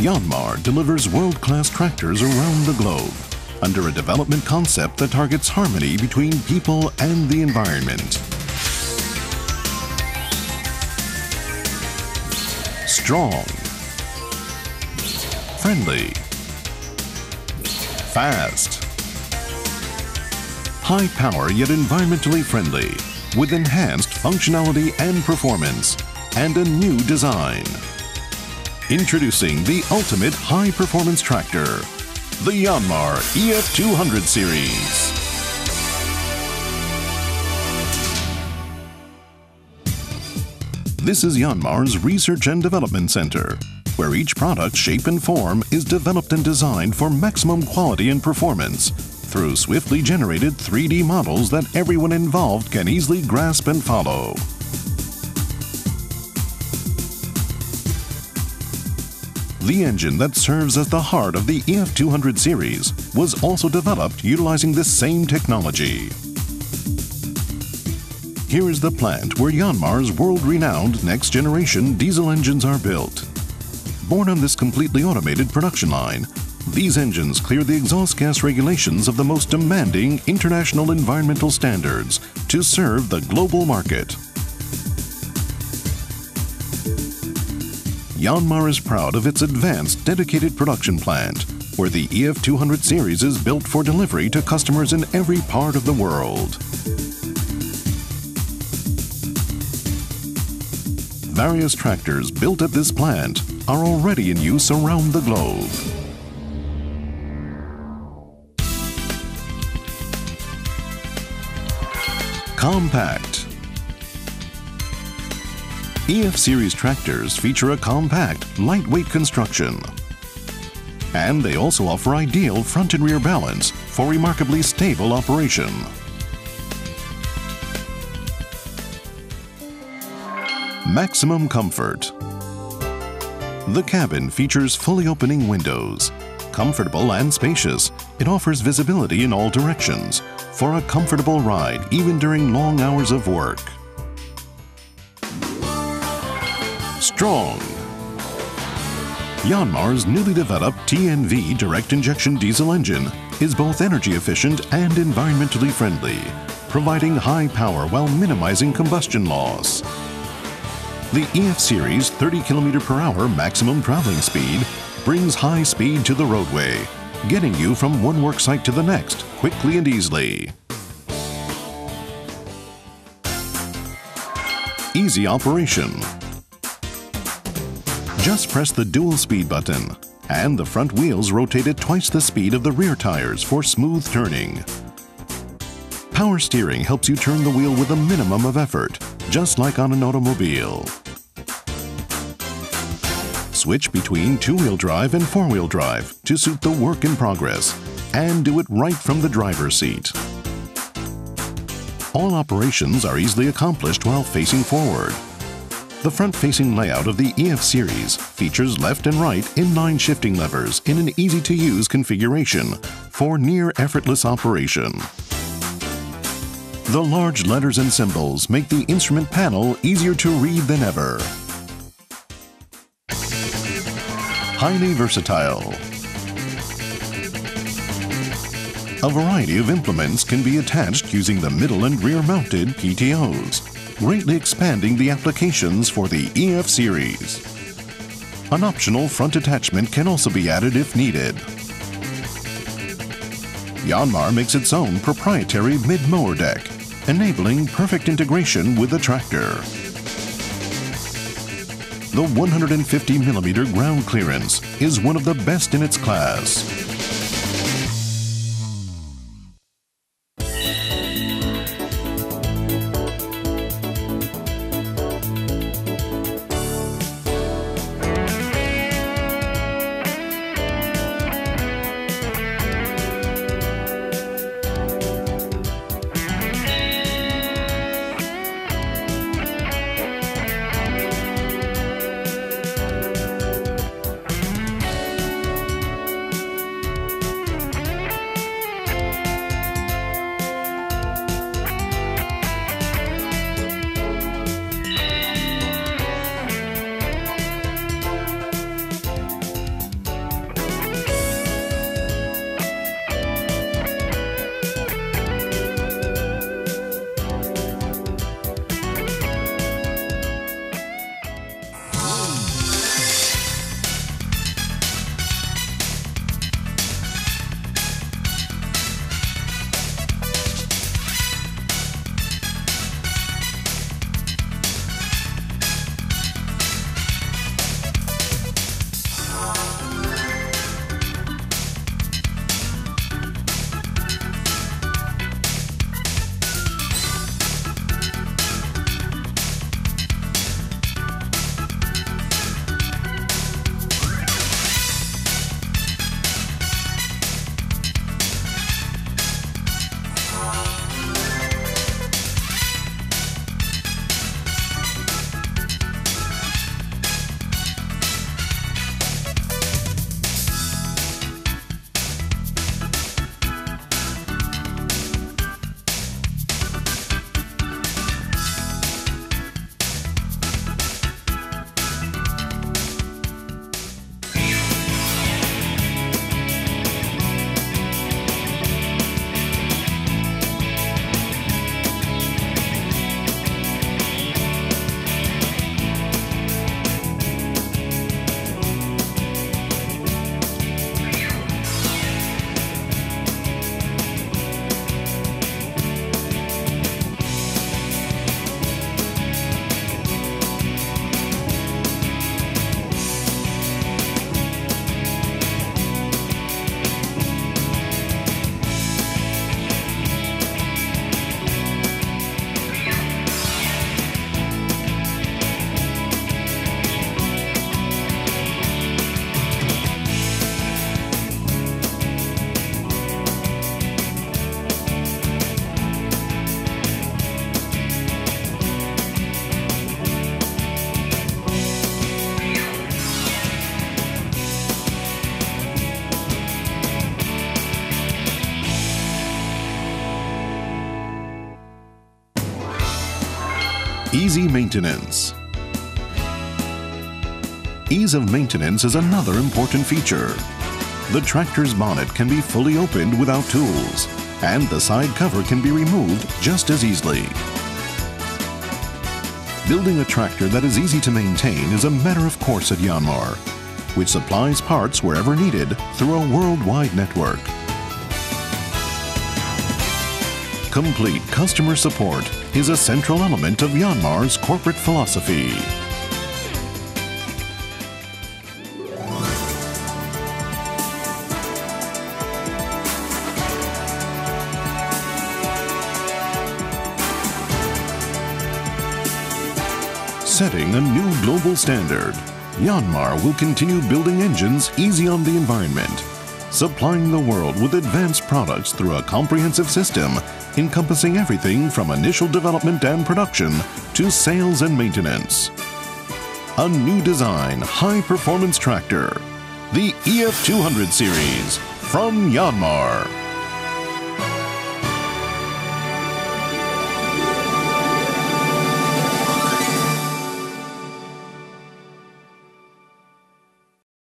Yanmar delivers world-class tractors around the globe under a development concept that targets harmony between people and the environment. Strong, friendly, fast, high power yet environmentally friendly, with enhanced functionality and performance, and a new design. Introducing the ultimate high-performance tractor, the Yanmar EF200 series. This is Yanmar's Research and Development Center, where each product's shape and form is developed and designed for maximum quality and performance through swiftly generated 3D models that everyone involved can easily grasp and follow. The engine that serves as the heart of the EF200 series was also developed utilizing this same technology. Here is the plant where Yanmar's world-renowned next-generation diesel engines are built. Born on this completely automated production line, these engines clear the exhaust gas regulations of the most demanding international environmental standards to serve the global market. Yanmar is proud of its advanced, dedicated production plant, where the EF200 series is built for delivery to customers in every part of the world. Various tractors built at this plant are already in use around the globe. Compact. EF series tractors feature a compact, lightweight construction. And they also offer ideal front and rear balance for remarkably stable operation. Maximum comfort. The cabin features fully opening windows. Comfortable and spacious, it offers visibility in all directions for a comfortable ride even during long hours of work. Strong. Yanmar's newly developed TNV direct injection diesel engine is both energy efficient and environmentally friendly, providing high power while minimizing combustion loss. The EF Series 30 km/h maximum traveling speed brings high speed to the roadway, getting you from one work site to the next quickly and easily. Easy operation. Just press the dual speed button, and the front wheels rotate at twice the speed of the rear tires for smooth turning. Power steering helps you turn the wheel with a minimum of effort, just like on an automobile. Switch between two-wheel drive and four-wheel drive to suit the work in progress, and do it right from the driver's seat. All operations are easily accomplished while facing forward. The front-facing layout of the EF series features left and right inline shifting levers in an easy-to-use configuration for near effortless operation. The large letters and symbols make the instrument panel easier to read than ever. Highly versatile. A variety of implements can be attached using the middle and rear-mounted PTOs, greatly expanding the applications for the EF series. An optional front attachment can also be added if needed. Yanmar makes its own proprietary mid-mower deck, enabling perfect integration with the tractor. The 150mm ground clearance is one of the best in its class. Easy maintenance. Ease of maintenance is another important feature. The tractor's bonnet can be fully opened without tools, and the side cover can be removed just as easily. Building a tractor that is easy to maintain is a matter of course at Yanmar, which supplies parts wherever needed through a worldwide network. Complete customer support is a central element of Yanmar's corporate philosophy. Setting a new global standard, Yanmar will continue building engines easy on the environment, supplying the world with advanced products through a comprehensive system encompassing everything from initial development and production to sales and maintenance. A new design, high-performance tractor, the EF200 series from Yanmar.